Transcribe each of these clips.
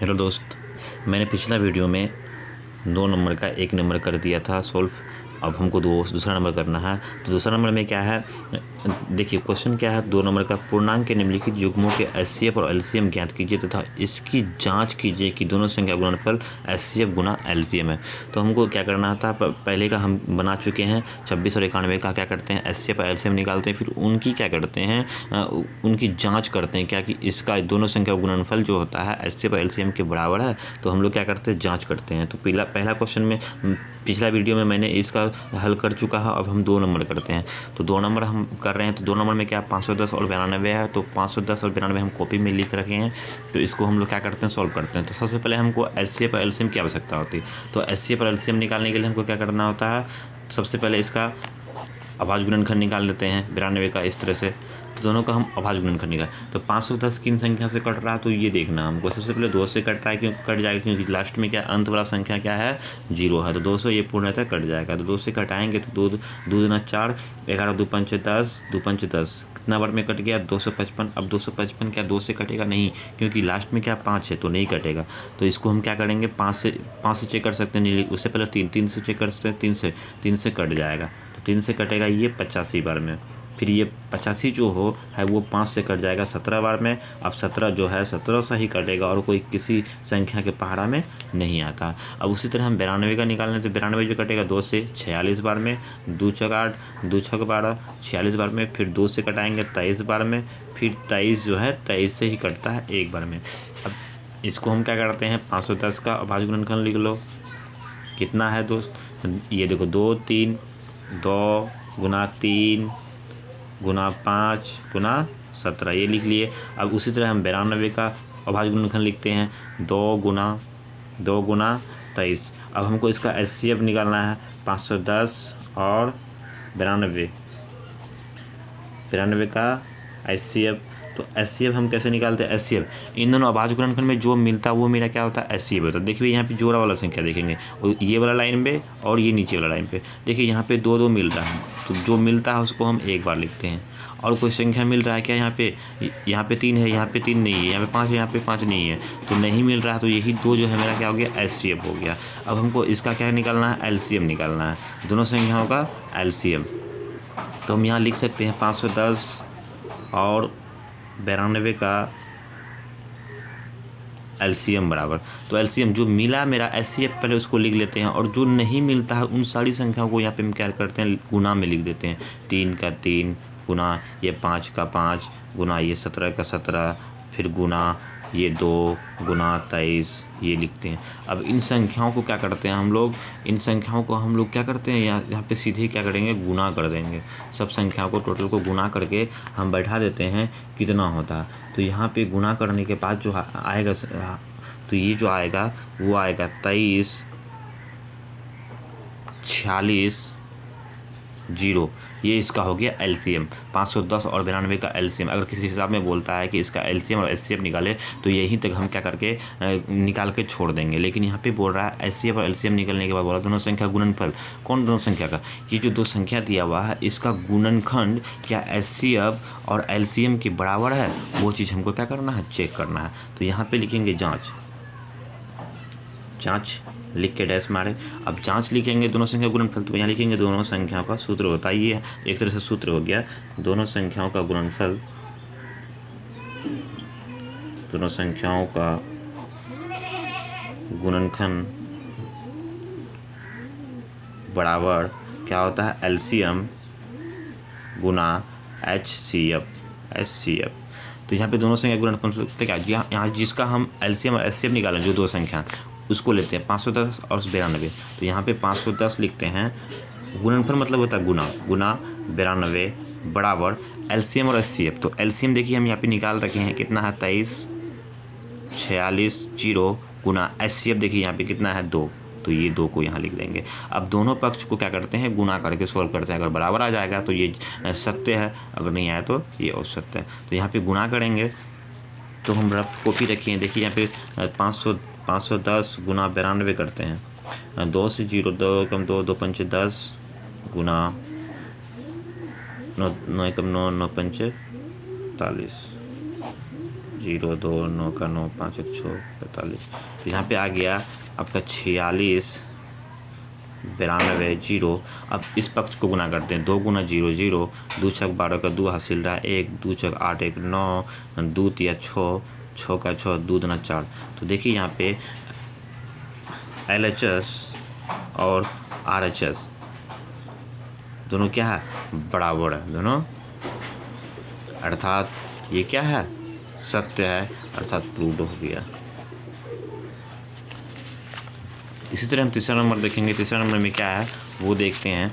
Hello दोस्त, मैंने पिछला वीडियो में 2 नंबर का 1 नंबर कर दिया था सॉल्व। अब हमको दूसरा नंबर करना है। तो दूसरा नंबर में क्या है, देखिए क्वेश्चन क्या है, 2 नंबर का पूर्णांक के निम्नलिखित युग्मों के एचसीएफ और एलसीएम ज्ञात कीजिए तथा इसकी जांच कीजिए कि दोनों संख्या गुणनफल एचसीएफ गुना एलसीएम है। तो हमको क्या करना था, पहले का हम बना चुके हैं 26 और 91 का क्या करते हैं, एचसीएफ और एलसीएम निकालते हैं, फिर उनकी क्या करते हैं, उनकी जाँच करते हैं क्या कि इसका दोनों संख्या गुणनफल जो होता है एचसीएफ और एलसीएम के बराबर है। तो हम लोग क्या करते हैं, जाँच करते हैं। तो पहला क्वेश्चन में पिछला वीडियो में मैंने इसका हल कर चुका है। अब हम 2 नंबर करते हैं। तो 2 नंबर हम कर रहे हैं। तो 2 नंबर में क्या 510 और 92 है। तो 510 और 92 हम कॉपी में लिख रखे हैं। तो इसको हम लोग क्या करते हैं, सॉल्व करते हैं। तो सबसे पहले हमको एचसीएफ और एलसीएम की आवश्यकता होती है। तो एचसीएफ और एलसीएम निकालने के लिए हमको क्या करना होता है, सबसे पहले इसका अभाज्य गुणनखंड निकाल लेते हैं 92 का इस तरह से। तो दोनों का हम अभाज्य गुणनखंड निकाल, तो 510 किन संख्या से कट रहा है, तो ये देखना हमको। सबसे पहले 2 से कट रहा है, क्यों कट जाएगा, क्योंकि लास्ट में क्या अंत वाला संख्या क्या है, 0 है। तो 200 ये पूर्णतः कट जाएगा। तो 2 से कटाएंगे तो 2 दूना 4, 11 2 पंच 10, 2 पंच 10, कितना बार में कट गया, 255। अब 255 क्या 2 से कटेगा नहीं, क्योंकि लास्ट में क्या 5 है तो नहीं कटेगा। तो इसको हम क्या करेंगे, 5 से चेक कर सकते हैं, उससे पहले 3 से चेक कर सकते हैं, 3 से कट जाएगा। तो 3 से कटेगा ये 85 बार में। फिर ये 85 जो है वो 5 से कट जाएगा 17 बार में। अब 17 जो है 17 से ही कटेगा और कोई किसी संख्या के पहाड़ा में नहीं आता। अब उसी तरह हम 92 का निकालने, तो 92 जो कटेगा 2 से 46 बार में, 2 चौक 8, 2 छक 12, 46 बार में। फिर 2 से कटाएंगे 23 बार में। फिर 23 जो है 23 से ही कटता है 1 बार में। अब इसको हम क्या करते हैं, 510 का अभाज्य गुणनखंड लिख लो। कितना है दोस्त, ये देखो 2 3, 2 गुना 3 गुना 5 गुना 17, ये लिख लिए। अब उसी तरह हम 92 का अभाज्य गुणनखंड लिखते हैं, 2 गुना 23। अब हमको इसका एचसीएफ निकालना है, 510 और 92 का एचसीएफ। तो एचसीएफ हम कैसे निकालते हैं, एचसीएफ इन दोनों अभाज्य गुणनखंड में जो मिलता है वो मेरा क्या होता है, एचसीएफ होता है। देखिए यहाँ पे जोड़ा वाला संख्या देखेंगे, ये वाला लाइन पे और ये नीचे वाला लाइन पे, देखिए यहाँ पे 2 मिल रहा है। तो जो मिलता है उसको हम एक बार लिखते हैं। और कोई संख्या मिल रहा है क्या, यहाँ पे 3 है, यहाँ पे 3 नहीं है, यहाँ पे 5 है, यहाँ पे 5 नहीं है, तो नहीं मिल रहा है। तो यही 2 जो है मेरा क्या हो गया, एचसीएफ हो गया। अब हमको इसका क्या निकालना है, एलसीएम निकालना है, दोनों संख्याओं का एलसीएम। तो हम यहाँ लिख सकते हैं 510 और 92 का एलसीएम बराबर। तो एलसीएम जो मिला मेरा एचसीएफ पहले उसको लिख लेते हैं, और जो नहीं मिलता है उन सारी संख्याओं को यहाँ पे हम क्या करते हैं, गुना में लिख देते हैं। 3 का 3 गुना ये 5 का 5 गुना ये 17 का 17, फिर गुना ये 2 गुना 23, ये लिखते हैं। अब इन संख्याओं को क्या करते हैं हम लोग, इन संख्याओं को हम लोग क्या करते हैं, यहाँ पे सीधे क्या करेंगे, गुना कर देंगे। सब संख्याओं को टोटल को गुना करके हम बैठा देते हैं कितना होता है। तो यहाँ पे गुना करने के बाद जो आएगा, तो ये जो आएगा वो आएगा 23 46 0, ये इसका हो गया एलसीएम। 510 और 92 का एलसीएम। अगर किसी हिसाब में बोलता है कि इसका एलसीएम और एचसीएफ निकाले, तो यहीं तक हम क्या करके निकाल के छोड़ देंगे। लेकिन यहाँ पे बोल रहा है एचसीएफ और एलसीएम निकलने के बाद बोला दोनों संख्या गुणनफल। कौन दोनों संख्या का, ये जो 2 संख्या दिया हुआ है इसका गुणनखंड क्या एचसीएफ और एलसीएम के बराबर है, वो चीज़ हमको क्या करना है, चेक करना है। तो यहाँ पर लिखेंगे जाँच लिख के डैश मारे। अब जांच लिखेंगे दोनों संख्या गुणनफल, तो यहाँ लिखेंगे दोनों संख्याओं का सूत्र होता है, ये एक तरह से सूत्र हो गया, दोनों संख्याओं का गुणनफल, दोनों संख्याओं का गुणनखंड बराबर क्या होता है, एलसीएम गुना एचसीएफ। तो यहाँ पे दोनों संख्या गुणनफल क्या, यहाँ जिसका हम एलसीएम और एचसीएफ निकालें, जो 2 संख्या उसको लेते हैं 510 और 92। तो यहाँ पे 510 लिखते हैं, गुणनफल मतलब होता है गुना 92 बराबर एलसीएम और एचसीएफ। तो एलसीएम देखिए हम यहाँ पे निकाल रखे हैं, कितना है 23 46 0 गुना एचसीएफ देखिए यहाँ पे कितना है 2, तो ये 2 को यहाँ लिख देंगे। अब दोनों पक्ष को क्या करते हैं, गुना करके सोल्व करते हैं। अगर बराबर आ जाएगा तो ये सत्य है, अगर नहीं आया तो ये असत्य है। तो यहाँ पे गुना करेंगे, तो हम रफ कॉपी रखिए, देखिए यहाँ पे 510 गुना 92 करते हैं, 2 से 0 2 कम 2 2 पंच 10 गुना 9 9 कम 9 9 पंच 45। 0 2 9 का 9 5 1 6 45। तो यहाँ पे आ गया आपका 46 92 0। अब इस पक्ष को गुना करते हैं, 2 गुना 0 0, 2 छक 12 का 2 हासिल रहा 1, 2 छक 8 1 9, 2 तिया 6, 6 का 6, 2 दूना 4। तो देखिए यहाँ पे LHS और RHS दोनों क्या है, बराबर है दोनों, अर्थात ये क्या है, सत्य है, अर्थात प्रूव्ड हो गया। इसी तरह हम तीसरा नंबर देखेंगे। तीसरा नंबर में क्या है वो देखते हैं।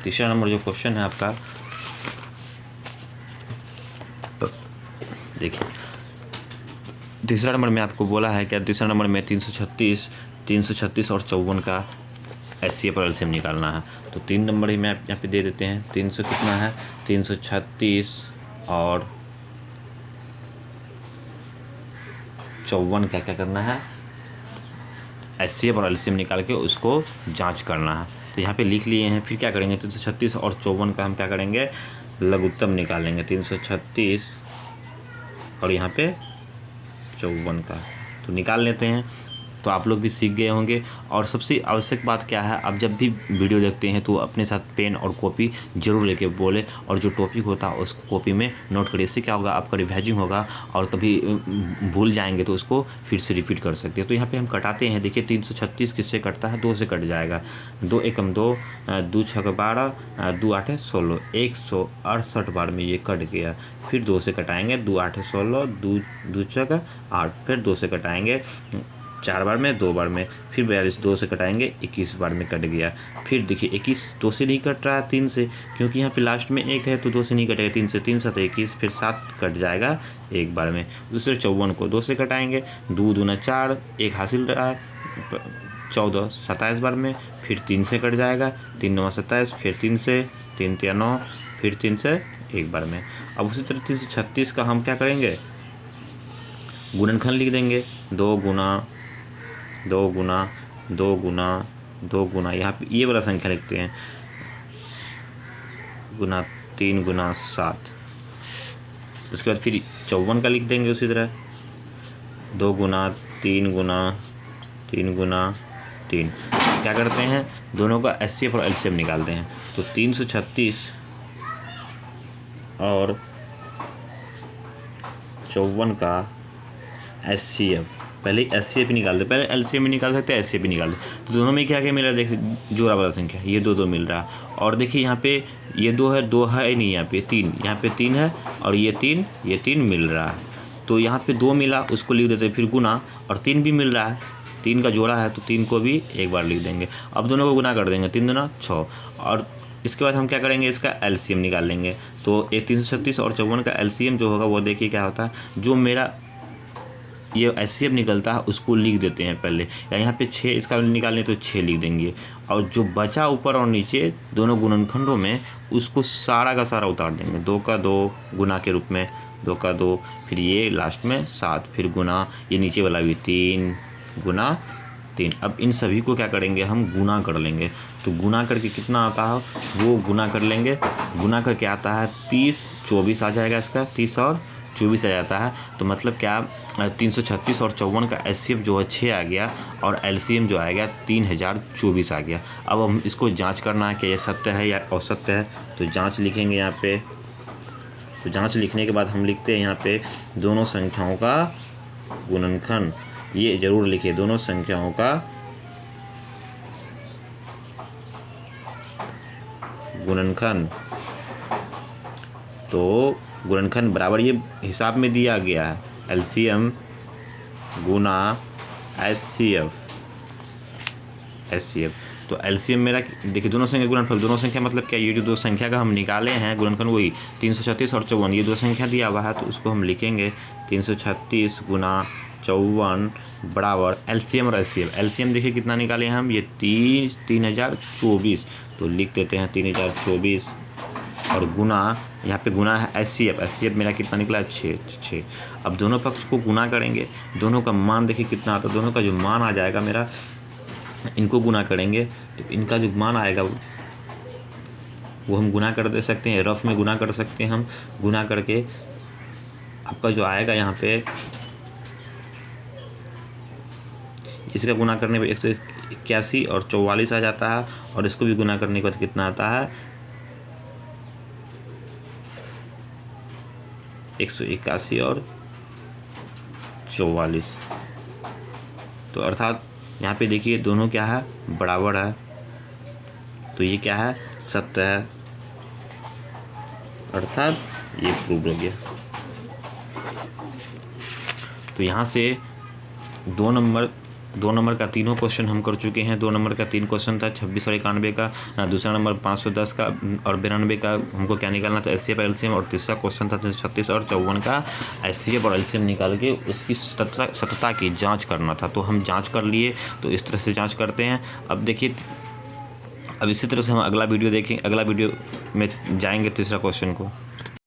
तीसरा नंबर जो क्वेश्चन है आपका, देखिए तीसरा नंबर में आपको बोला है क्या, तीसरा नंबर में 336 और 54 का HCF और LCM निकालना है। तो 3 नंबर ही मैं यहाँ पे दे देते हैं। 300 कितना है, 336 और 54 क्या क्या करना है, HCF और LCM निकाल के उसको जांच करना है। तो यहाँ पे लिख लिए हैं। फिर क्या करेंगे, 336 और 54 का हम क्या करेंगे, लघुत्तम निकालेंगे। 336 और यहाँ पे 54 का तो निकाल लेते हैं। तो आप लोग भी सीख गए होंगे। और सबसे आवश्यक बात क्या है, आप जब भी वीडियो देखते हैं तो अपने साथ पेन और कॉपी जरूर लेके बोले, और जो टॉपिक होता है उस कॉपी में नोट करिए। इससे क्या होगा, आपका रिवाइजिंग होगा, और कभी भूल जाएंगे तो उसको फिर से रिपीट कर सकते हैं। तो यहाँ पे हम कटाते हैं। देखिए 336 किससे कटता है, 2 से कट जाएगा। 2 एकम 2, 2 छक 12, 2 8 16, 168 बार में ये कट गया। फिर 2 से कटाएंगे, 2 8 16, 2 छक 8, फिर 2 से कटाएंगे 4 बार में, 2 बार में, फिर 42, 2 से कटाएंगे 21 बार में कट गया। फिर देखिए 21 2 से नहीं कट रहा है, 3 से, क्योंकि यहाँ पे लास्ट में 1 है तो 2 से नहीं कटेगा। 3 से 3 7 21, फिर 7 कट जाएगा 1 बार में। दूसरे 54 को 2 से कटाएंगे, 2 दूना 4, 1 हासिल रहा है, 14 27 बार में, फिर 3 से कट जाएगा, 3 9 27, फिर 3 से, 3 3 9, फिर 3 से 1 बार में। अब उसी तरह 336 का हम क्या करेंगे, गुणनखंड लिख देंगे। 2 गुना 2 गुना 2 गुना 2 गुना, यहाँ पे ये वाला संख्या लिखते हैं, गुना 3 गुना 7। उसके बाद फिर 54 का लिख देंगे उसी तरह, 2 गुना 3 गुना 3 गुना 3। क्या करते हैं, दोनों का HCF और LCM निकालते हैं। तो 336 और 54 का HCF, पहले HCF निकालते, पहले LCM भी निकाल सकते हैं, HCF भी निकाल दे। तो दोनों में क्या क्या मिल रहा है, देखिए जोड़ा वाला संख्या, ये 2 2 मिल रहा है। और देखिए यहाँ पे ये 2 है, 2 है नहीं, यहाँ पे 3, यहाँ पे 3 है, और ये 3 मिल रहा है। तो यहाँ पे 2 मिला, उसको लिख देते हैं। फिर गुना, और 3 भी मिल रहा है, 3 का जोड़ा है, तो 3 को भी एक बार लिख देंगे। अब दोनों को गुना कर देंगे, 3 दूना 6। और इसके बाद हम क्या करेंगे, इसका LCM निकाल लेंगे। तो ये 336 और 54 का LCM जो होगा वो देखिए क्या होता है, जो मेरा ये HCF निकलता है उसको लिख देते हैं पहले, या यहाँ पे 6 इसका निकालने तो 6 लिख देंगे। और जो बचा ऊपर और नीचे दोनों गुणनखंडों में, उसको सारा का सारा उतार देंगे। 2 का 2 गुना के रूप में, 2 का 2, फिर ये लास्ट में 7, फिर गुना, ये नीचे वाला भी 3 गुना 3। अब इन सभी को क्या करेंगे, हम गुना कर लेंगे। तो गुना करके कितना आता है वो गुना कर लेंगे। गुना करके आता है 30 24 आ जाएगा, इसका 30 और 24 आ जाता है। तो मतलब क्या, 336 और 54 का HCF जो है 6 आ गया, और LCM जो आएगा 3024 आ गया। अब हम इसको जांच करना है कि ये सत्य है या असत्य है। तो जांच लिखेंगे यहाँ पे। तो जांच लिखने के बाद हम लिखते हैं यहाँ पे, दोनों संख्याओं का गुणनखंड, ये जरूर लिखिए, दोनों संख्याओं का गुणनखंड। तो गुणनखंड बराबर ये हिसाब में दिया गया है, LCM गुना HCF। तो LCM मेरा देखिए, दोनों संख्या गुणनफल, दोनों संख्या मतलब क्या, ये जो 2 संख्या का हम निकाले हैं गुणनखंड, वही 336 और 54, ये 2 संख्या दिया हुआ है। तो उसको हम लिखेंगे 336 गुना 54 बराबर LCM और HCF। LCM देखिए कितना निकाले हम, ये 3024, तो लिख देते हैं 3024, और गुना, यहाँ पे गुना है HCF मेरा कितना निकला, 6। अब दोनों पक्ष को गुना करेंगे, दोनों का मान देखिए कितना आता है। दोनों का जो मान आ जाएगा मेरा, इनको गुना करेंगे तो इनका जो मान आएगा वो हम गुना कर दे सकते हैं, रफ में गुना कर सकते हैं हम। गुना करके आपका जो आएगा यहाँ पे, इसका गुना करने पे 181 और 44 आ जाता है, और इसको भी गुना करने के बाद कितना आता है 181 और 44। तो अर्थात यहाँ पे देखिए दोनों क्या है, बराबर है, तो ये क्या है, सत्य है, अर्थात ये प्रूव हो गया। तो यहाँ से 2 नंबर का तीनों क्वेश्चन हम कर चुके हैं। 2 नंबर का 3 क्वेश्चन था, 26 और 91 का। दूसरा नंबर 510 का और 92 का हमको क्या निकालना था, एचसीएफ और एलसीएम। और तीसरा क्वेश्चन था 36 और 54 का एचसीएफ और एलसीएम निकाल के उसकी सत्यता की जांच करना था। तो हम जांच कर लिए। तो इस तरह से जांच करते हैं। अब देखिए, अब इसी तरह से हम अगला वीडियो देखें, अगला वीडियो में जाएंगे तीसरा क्वेश्चन को।